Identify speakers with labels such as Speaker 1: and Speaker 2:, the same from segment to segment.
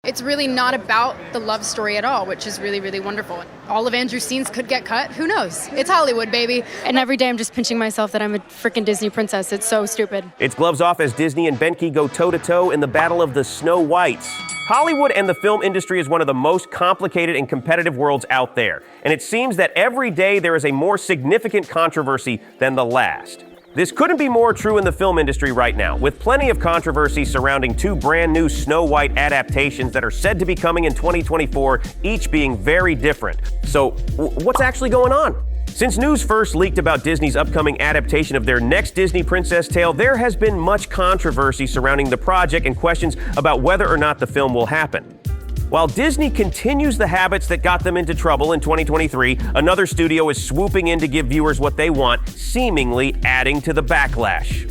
Speaker 1: It's really not about the love story at all, which is really, really wonderful. All of Andrew's scenes could get cut. Who knows? It's Hollywood, baby. And every day I'm just pinching myself that I'm a freaking Disney princess. It's so stupid.
Speaker 2: It's gloves off as Disney and Benke go toe-to-toe in the battle of the Snow Whites. Hollywood and the film industry is one of the most complicated and competitive worlds out there. And it seems that every day there is a more significant controversy than the last. This couldn't be more true in the film industry right now, with plenty of controversy surrounding two brand new Snow White adaptations that are said to be coming in 2024, each being very different. So, what's actually going on? Since news first leaked about Disney's upcoming adaptation of their next Disney princess tale, there has been much controversy surrounding the project and questions about whether or not the film will happen. While Disney continues the habits that got them into trouble in 2023, another studio is swooping in to give viewers what they want, seemingly adding to the backlash.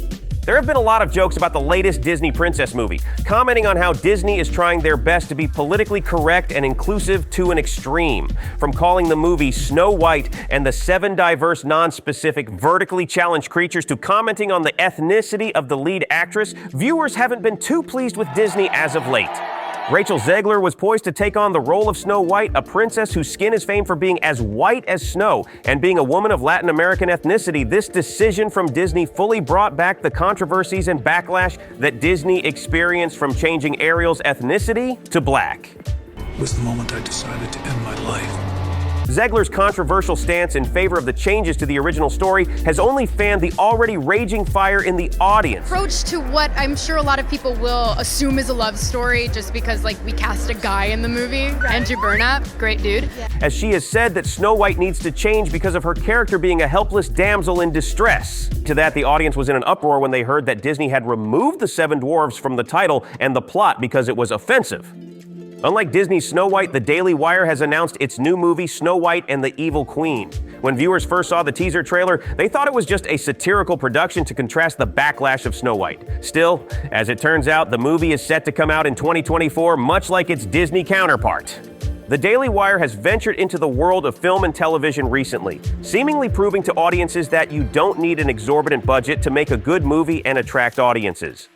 Speaker 2: There have been a lot of jokes about the latest Disney princess movie, commenting on how Disney is trying their best to be politically correct and inclusive to an extreme. From calling the movie Snow White and the 7 diverse, non-specific, vertically challenged creatures to commenting on the ethnicity of the lead actress, viewers haven't been too pleased with Disney as of late. Rachel Ziggler was poised to take on the role of Snow White, a princess whose skin is famed for being as white as snow. And being a woman of Latin American ethnicity, this decision from Disney fully brought back the controversies and backlash that Disney experienced from changing Ariel's ethnicity to black.
Speaker 3: It was the moment I decided to end my life.
Speaker 2: Ziegler's controversial stance in favor of the changes to the original story has only fanned the already raging fire in the audience.
Speaker 1: Approach to what I'm sure a lot of people will assume is a love story just because, we cast a guy in the movie. Right. Andrew Burnap, great dude.
Speaker 2: Yeah. As she has said that Snow White needs to change because of her character being a helpless damsel in distress. To that, the audience was in an uproar when they heard that Disney had removed the 7 dwarves from the title and the plot because it was offensive. Unlike Disney's Snow White, the Daily Wire has announced its new movie, Snow White and the Evil Queen. When viewers first saw the teaser trailer, they thought it was just a satirical production to contrast the backlash of Snow White. Still, as it turns out, the movie is set to come out in 2024, much like its Disney counterpart. The Daily Wire has ventured into the world of film and television recently, seemingly proving to audiences that you don't need an exorbitant budget to make a good movie and attract audiences.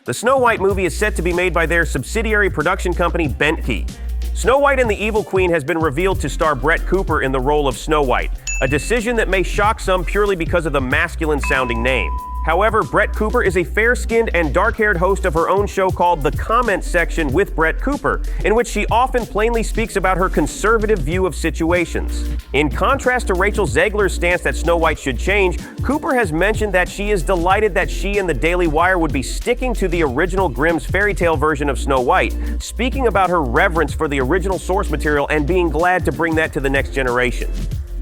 Speaker 2: The Snow White movie is set to be made by their subsidiary production company, Benke. Snow White and the Evil Queen has been revealed to star Brett Cooper in the role of Snow White, a decision that may shock some purely because of the masculine-sounding name. However, Brett Cooper is a fair-skinned and dark-haired host of her own show called The Comment Section with Brett Cooper, in which she often plainly speaks about her conservative view of situations. In contrast to Rachel Zegler's stance that Snow White should change, Cooper has mentioned that she is delighted that she and the Daily Wire would be sticking to the original Grimm's fairy tale version of Snow White, speaking about her reverence for the original source material and being glad to bring that to the next generation.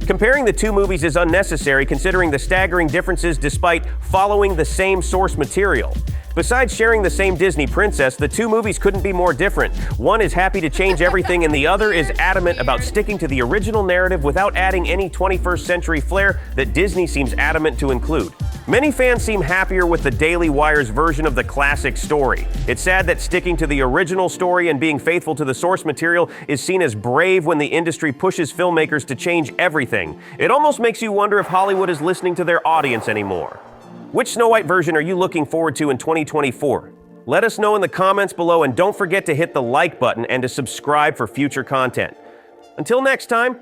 Speaker 2: Comparing the two movies is unnecessary considering the staggering differences despite following the same source material. Besides sharing the same Disney princess, the two movies couldn't be more different. One is happy to change everything and the other is adamant about sticking to the original narrative without adding any 21st century flair that Disney seems adamant to include. Many fans seem happier with the Daily Wire's version of the classic story. It's sad that sticking to the original story and being faithful to the source material is seen as brave when the industry pushes filmmakers to change everything. It almost makes you wonder if Hollywood is listening to their audience anymore. Which Snow White version are you looking forward to in 2024? Let us know in the comments below and don't forget to hit the like button and to subscribe for future content. Until next time,